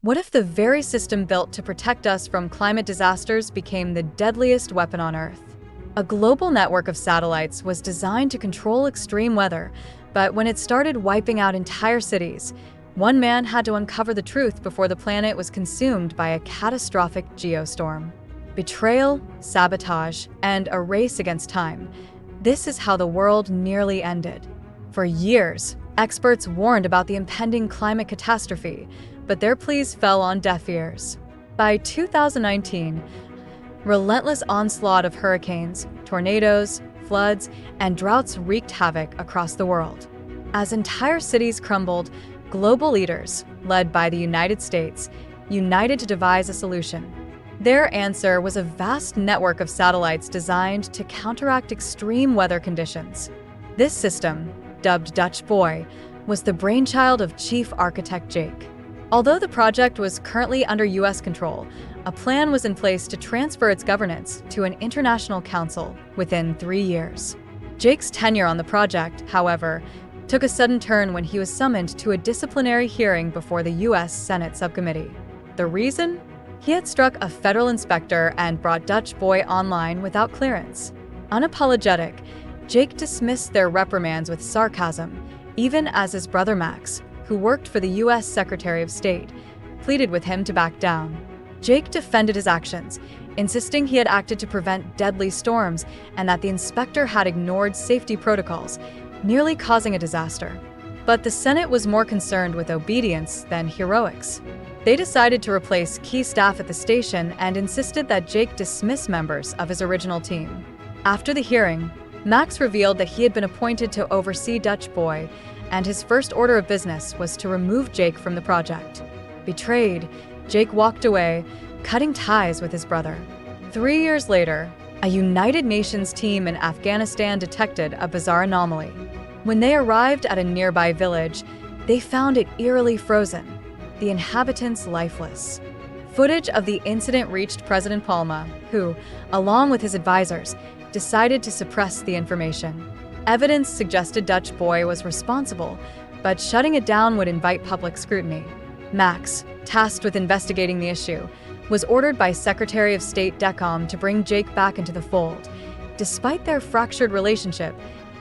What if the very system built to protect us from climate disasters became the deadliest weapon on Earth? A global network of satellites was designed to control extreme weather, but when it started wiping out entire cities, one man had to uncover the truth before the planet was consumed by a catastrophic geostorm. Betrayal, sabotage, and a race against time. This is how the world nearly ended. For years, experts warned about the impending climate catastrophe, but their pleas fell on deaf ears. By 2019, relentless onslaught of hurricanes, tornadoes, floods, and droughts wreaked havoc across the world. As entire cities crumbled, global leaders, led by the United States, united to devise a solution. Their answer was a vast network of satellites designed to counteract extreme weather conditions. This system, dubbed Dutch Boy, was the brainchild of Chief Architect Jake. Although the project was currently under U.S. control, a plan was in place to transfer its governance to an international council within 3 years. Jake's tenure on the project, however, took a sudden turn when he was summoned to a disciplinary hearing before the U.S. Senate subcommittee. The reason? He had struck a federal inspector and brought Dutch Boy online without clearance. Unapologetic, Jake dismissed their reprimands with sarcasm, even as his brother Max, who worked for the U.S. Secretary of State, pleaded with him to back down. Jake defended his actions, insisting he had acted to prevent deadly storms and that the inspector had ignored safety protocols, nearly causing a disaster. But the Senate was more concerned with obedience than heroics. They decided to replace key staff at the station and insisted that Jake dismiss members of his original team. After the hearing, Max revealed that he had been appointed to oversee Dutch Boy, and his first order of business was to remove Jake from the project. Betrayed, Jake walked away, cutting ties with his brother. 3 years later, a United Nations team in Afghanistan detected a bizarre anomaly. When they arrived at a nearby village, they found it eerily frozen, the inhabitants lifeless. Footage of the incident reached President Palma, who, along with his advisors, decided to suppress the information. Evidence suggested Dutch Boy was responsible, but shutting it down would invite public scrutiny. Max, tasked with investigating the issue, was ordered by Secretary of State Decom to bring Jake back into the fold. Despite their fractured relationship,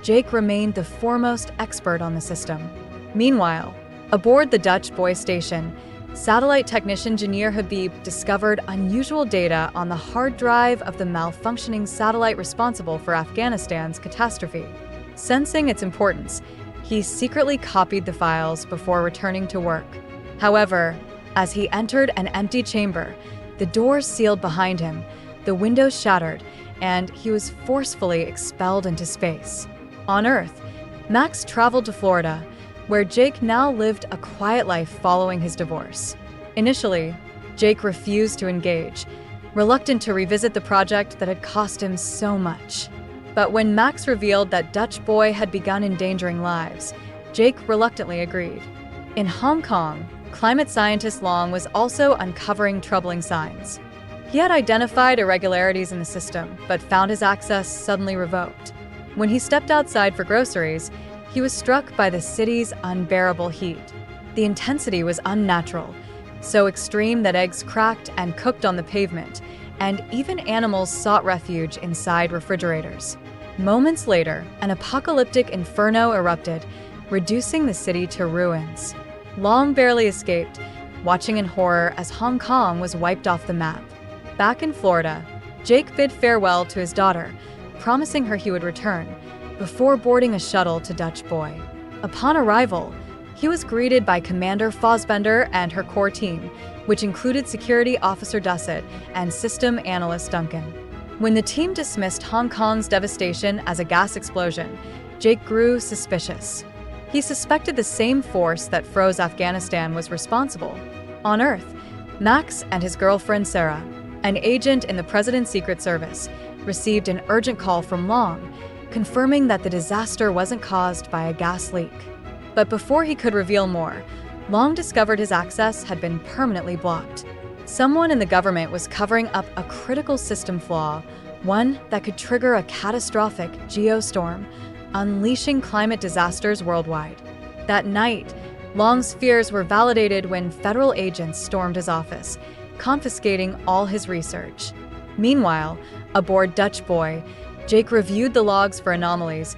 Jake remained the foremost expert on the system. Meanwhile, aboard the Dutch Boy station, satellite technician Janir Habib discovered unusual data on the hard drive of the malfunctioning satellite responsible for Afghanistan's catastrophe. Sensing its importance, he secretly copied the files before returning to work. However, as he entered an empty chamber, the doors sealed behind him, the windows shattered, and he was forcefully expelled into space. On Earth, Max traveled to Florida, where Jake now lived a quiet life following his divorce. Initially, Jake refused to engage, reluctant to revisit the project that had cost him so much. But when Max revealed that Dutch Boy had begun endangering lives, Jake reluctantly agreed. In Hong Kong, climate scientist Long was also uncovering troubling signs. He had identified irregularities in the system, but found his access suddenly revoked. When he stepped outside for groceries, he was struck by the city's unbearable heat. The intensity was unnatural, so extreme that eggs cracked and cooked on the pavement, and even animals sought refuge inside refrigerators. Moments later, an apocalyptic inferno erupted, reducing the city to ruins. Long barely escaped, watching in horror as Hong Kong was wiped off the map. Back in Florida, Jake bid farewell to his daughter, promising her he would return, before boarding a shuttle to Dutch Boy. Upon arrival, he was greeted by Commander Fassbender and her core team, which included Security Officer Dussett and System Analyst Duncan. When the team dismissed Hong Kong's devastation as a gas explosion, Jake grew suspicious. He suspected the same force that froze Afghanistan was responsible. On Earth, Max and his girlfriend Sarah, an agent in the President's Secret Service, received an urgent call from Long, confirming that the disaster wasn't caused by a gas leak. But before he could reveal more, Long discovered his access had been permanently blocked. Someone in the government was covering up a critical system flaw, one that could trigger a catastrophic geostorm, unleashing climate disasters worldwide. That night, Long's fears were validated when federal agents stormed his office, confiscating all his research. Meanwhile, aboard Dutch Boy, Jake reviewed the logs for anomalies,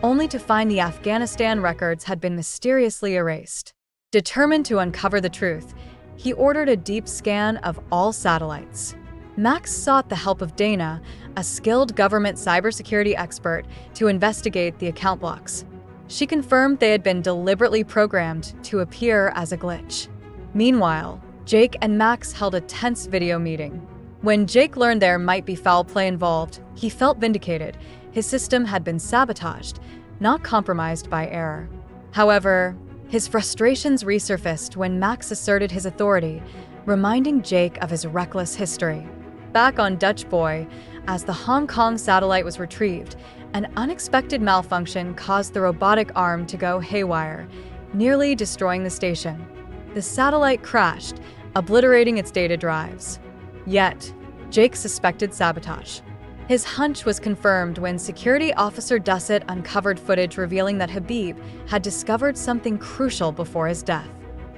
only to find the Afghanistan records had been mysteriously erased. Determined to uncover the truth, he ordered a deep scan of all satellites. Max sought the help of Dana, a skilled government cybersecurity expert, to investigate the account blocks. She confirmed they had been deliberately programmed to appear as a glitch. Meanwhile, Jake and Max held a tense video meeting. When Jake learned there might be foul play involved, he felt vindicated. His system had been sabotaged, not compromised by error. However, his frustrations resurfaced when Max asserted his authority, reminding Jake of his reckless history. Back on Dutch Boy, as the Hong Kong satellite was retrieved, an unexpected malfunction caused the robotic arm to go haywire, nearly destroying the station. The satellite crashed, obliterating its data drives. Yet, Jake suspected sabotage. His hunch was confirmed when Security Officer Dussett uncovered footage revealing that Habib had discovered something crucial before his death.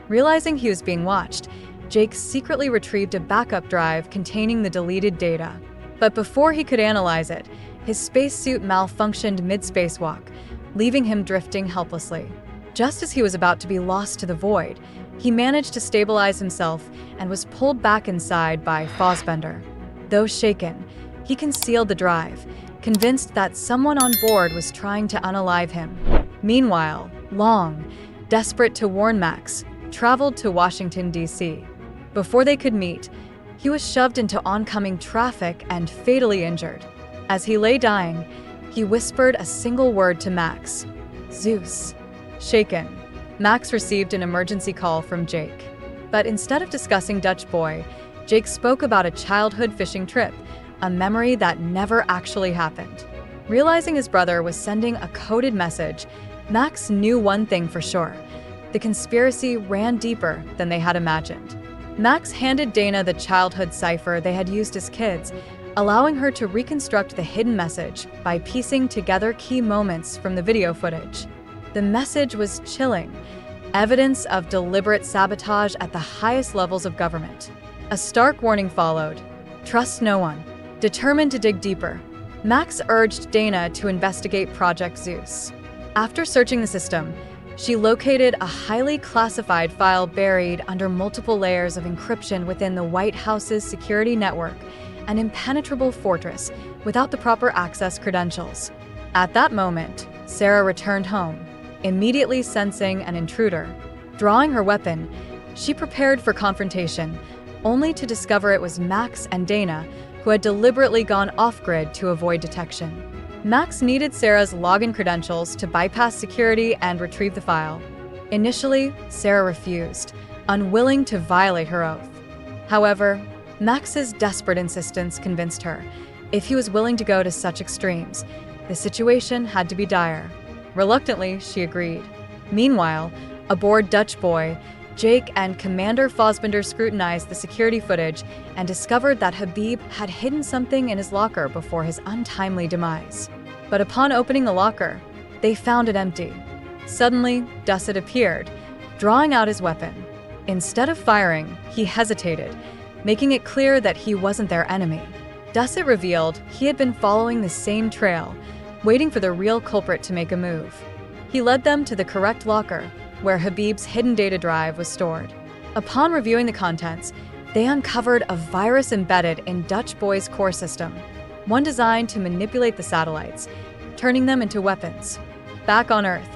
Realizing he was being watched, Jake secretly retrieved a backup drive containing the deleted data. But before he could analyze it, his spacesuit malfunctioned mid-spacewalk, leaving him drifting helplessly. Just as he was about to be lost to the void, he managed to stabilize himself and was pulled back inside by Fassbender. Though shaken, he concealed the drive, convinced that someone on board was trying to unalive him. Meanwhile, Long, desperate to warn Max, traveled to Washington, D.C. Before they could meet, he was shoved into oncoming traffic and fatally injured. As he lay dying, he whispered a single word to Max: Zeus. Shaken, Max received an emergency call from Jake. But instead of discussing Dutch Boy, Jake spoke about a childhood fishing trip, a memory that never actually happened. Realizing his brother was sending a coded message, Max knew one thing for sure: the conspiracy ran deeper than they had imagined. Max handed Dana the childhood cipher they had used as kids, allowing her to reconstruct the hidden message by piecing together key moments from the video footage. The message was chilling, evidence of deliberate sabotage at the highest levels of government. A stark warning followed: trust no one. Determined to dig deeper, Max urged Dana to investigate Project Zeus. After searching the system, she located a highly classified file buried under multiple layers of encryption within the White House's security network, an impenetrable fortress without the proper access credentials. At that moment, Sarah returned home, immediately sensing an intruder. Drawing her weapon, she prepared for confrontation, only to discover it was Max and Dana, who had deliberately gone off-grid to avoid detection. Max needed Sarah's login credentials to bypass security and retrieve the file. Initially, Sarah refused, unwilling to violate her oath. However, Max's desperate insistence convinced her. If he was willing to go to such extremes, the situation had to be dire. Reluctantly, she agreed. Meanwhile, aboard Dutch Boy, Jake and Commander Fassbender scrutinized the security footage and discovered that Habib had hidden something in his locker before his untimely demise. But upon opening the locker, they found it empty. Suddenly, Dussett appeared, drawing out his weapon. Instead of firing, he hesitated, making it clear that he wasn't their enemy. Dussett revealed he had been following the same trail, waiting for the real culprit to make a move. He led them to the correct locker, where Habib's hidden data drive was stored. Upon reviewing the contents, they uncovered a virus embedded in Dutch Boy's core system, one designed to manipulate the satellites, turning them into weapons. Back on Earth,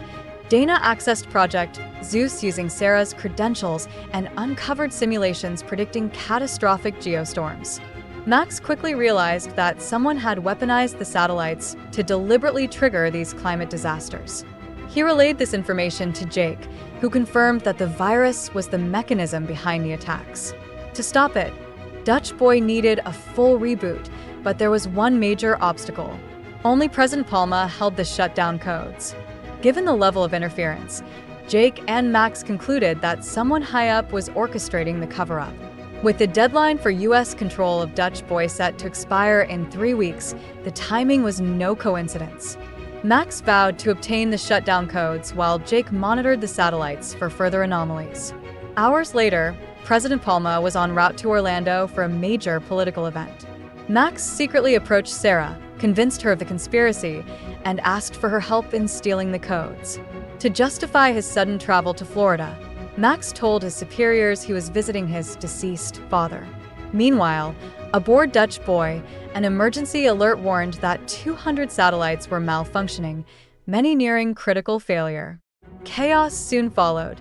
Dana accessed Project Zeus using Sarah's credentials and uncovered simulations predicting catastrophic geostorms. Max quickly realized that someone had weaponized the satellites to deliberately trigger these climate disasters. He relayed this information to Jake, who confirmed that the virus was the mechanism behind the attacks. To stop it, Dutch Boy needed a full reboot, but there was one major obstacle. Only President Palma held the shutdown codes. Given the level of interference, Jake and Max concluded that someone high up was orchestrating the cover-up. With the deadline for U.S. control of Dutch Boy set to expire in 3 weeks, the timing was no coincidence. Max vowed to obtain the shutdown codes while Jake monitored the satellites for further anomalies. Hours later, President Palma was en route to Orlando for a major political event. Max secretly approached Sarah, convinced her of the conspiracy, and asked for her help in stealing the codes. To justify his sudden travel to Florida, Max told his superiors he was visiting his deceased father. Meanwhile, aboard Dutch Boy, an emergency alert warned that 200 satellites were malfunctioning, many nearing critical failure. Chaos soon followed.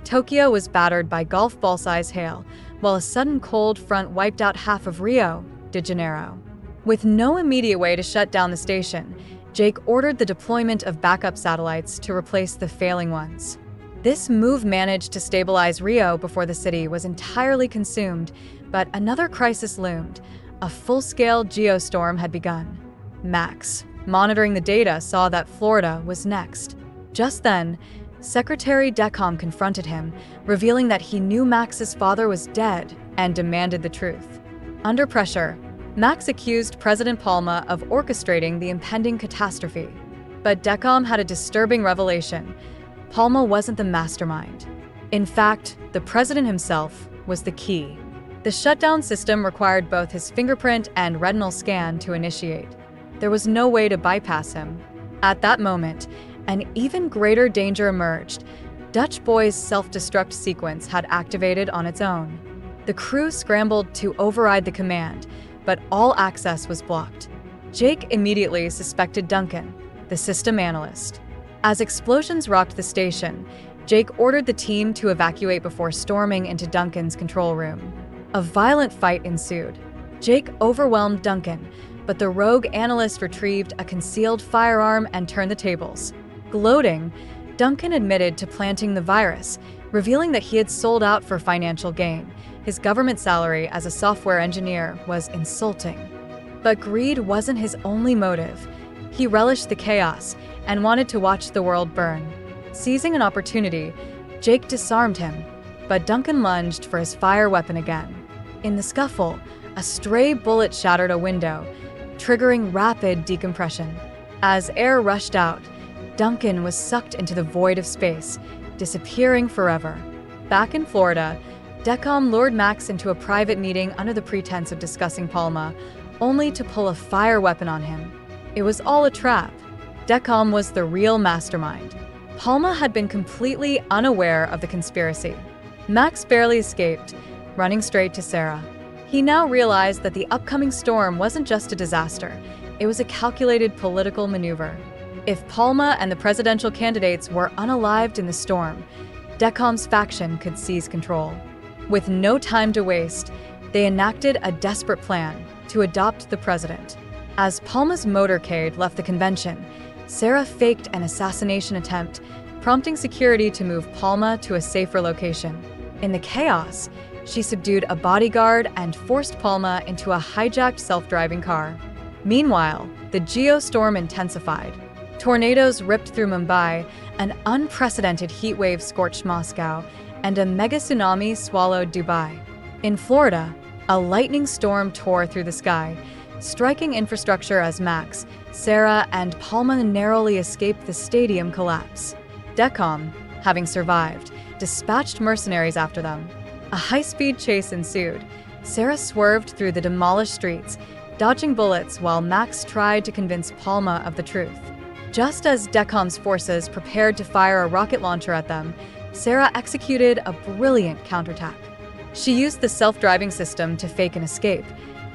Tokyo was battered by golf ball-size hail, while a sudden cold front wiped out half of Rio de Janeiro. With no immediate way to shut down the station, Jake ordered the deployment of backup satellites to replace the failing ones. This move managed to stabilize Rio before the city was entirely consumed, but another crisis loomed. A full-scale geostorm had begun. Max, monitoring the data, saw that Florida was next. Just then, Secretary Decom confronted him, revealing that he knew Max's father was dead and demanded the truth. Under pressure, Max accused President Palma of orchestrating the impending catastrophe. But Decom had a disturbing revelation. Palma wasn't the mastermind. In fact, the president himself was the key. The shutdown system required both his fingerprint and retinal scan to initiate. There was no way to bypass him. At that moment, an even greater danger emerged. Dutch Boy's self-destruct sequence had activated on its own. The crew scrambled to override the command, but all access was blocked. Jake immediately suspected Duncan, the system analyst. As explosions rocked the station, Jake ordered the team to evacuate before storming into Duncan's control room. A violent fight ensued. Jake overwhelmed Duncan, but the rogue analyst retrieved a concealed firearm and turned the tables. Gloating, Duncan admitted to planting the virus, revealing that he had sold out for financial gain. His government salary as a software engineer was insulting. But greed wasn't his only motive. He relished the chaos and wanted to watch the world burn. Seizing an opportunity, Jake disarmed him, but Duncan lunged for his fire weapon again. In the scuffle, a stray bullet shattered a window, triggering rapid decompression. As air rushed out, Duncan was sucked into the void of space, disappearing forever. Back in Florida, Decom lured Max into a private meeting under the pretense of discussing Palma, only to pull a fire weapon on him. It was all a trap. Decom was the real mastermind. Palma had been completely unaware of the conspiracy. Max barely escaped, running straight to Sarah. He now realized that the upcoming storm wasn't just a disaster, it was a calculated political maneuver. If Palma and the presidential candidates were unalived in the storm, Decom's faction could seize control. With no time to waste, they enacted a desperate plan to adopt the president. As Palma's motorcade left the convention, Sarah faked an assassination attempt, prompting security to move Palma to a safer location. In the chaos, she subdued a bodyguard and forced Palma into a hijacked self-driving car. Meanwhile, the geostorm intensified. Tornadoes ripped through Mumbai, an unprecedented heat wave scorched Moscow, and a mega tsunami swallowed Dubai. In Florida, a lightning storm tore through the sky, striking infrastructure as Max, Sarah, and Palma narrowly escaped the stadium collapse. Decom, having survived, dispatched mercenaries after them. A high-speed chase ensued. Sarah swerved through the demolished streets, dodging bullets while Max tried to convince Palma of the truth. Just as Decom's forces prepared to fire a rocket launcher at them, Sarah executed a brilliant counterattack. She used the self-driving system to fake an escape,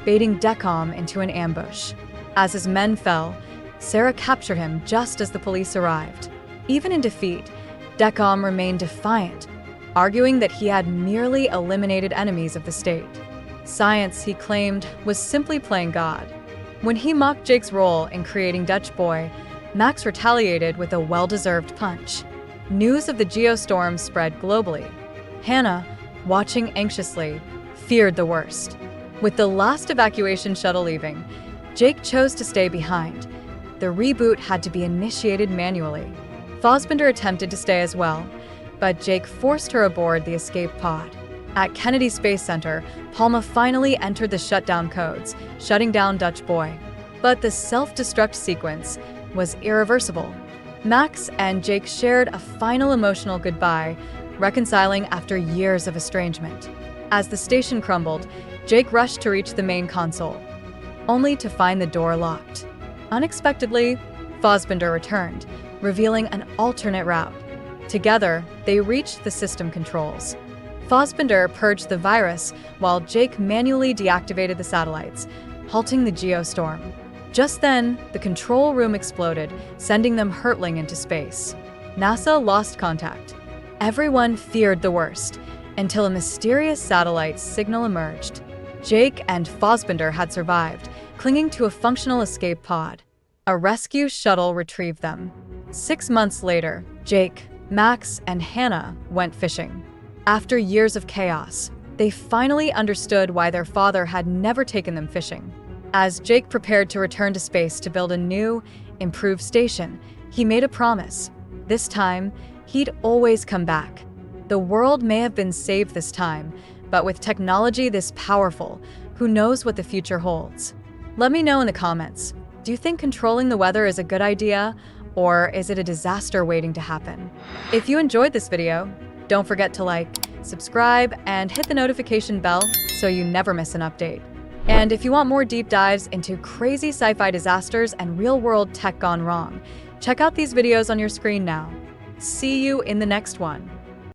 baiting Decom into an ambush. As his men fell, Sarah captured him just as the police arrived. Even in defeat, Decom remained defiant, arguing that he had merely eliminated enemies of the state. Science, he claimed, was simply playing God. When he mocked Jake's role in creating Dutch Boy, Max retaliated with a well-deserved punch. News of the geostorm spread globally. Hannah, watching anxiously, feared the worst. With the last evacuation shuttle leaving, Jake chose to stay behind. The reboot had to be initiated manually. Fassbender attempted to stay as well, but Jake forced her aboard the escape pod. At Kennedy Space Center, Palma finally entered the shutdown codes, shutting down Dutch Boy. But the self-destruct sequence, was irreversible. Max and Jake shared a final emotional goodbye, reconciling after years of estrangement. As the station crumbled, Jake rushed to reach the main console, only to find the door locked. Unexpectedly, Fassbender returned, revealing an alternate route. Together, they reached the system controls. Fassbender purged the virus, while Jake manually deactivated the satellites, halting the geostorm. Just then, the control room exploded, sending them hurtling into space. NASA lost contact. Everyone feared the worst, until a mysterious satellite signal emerged. Jake and Fassbender had survived, clinging to a functional escape pod. A rescue shuttle retrieved them. 6 months later, Jake, Max, and Hannah went fishing. After years of chaos, they finally understood why their father had never taken them fishing. As Jake prepared to return to space to build a new, improved station, he made a promise. This time, he'd always come back. The world may have been saved this time, but with technology this powerful, who knows what the future holds? Let me know in the comments. Do you think controlling the weather is a good idea, or is it a disaster waiting to happen? If you enjoyed this video, don't forget to like, subscribe, and hit the notification bell so you never miss an update. And if you want more deep dives into crazy sci-fi disasters and real-world tech gone wrong, check out these videos on your screen now. See you in the next one.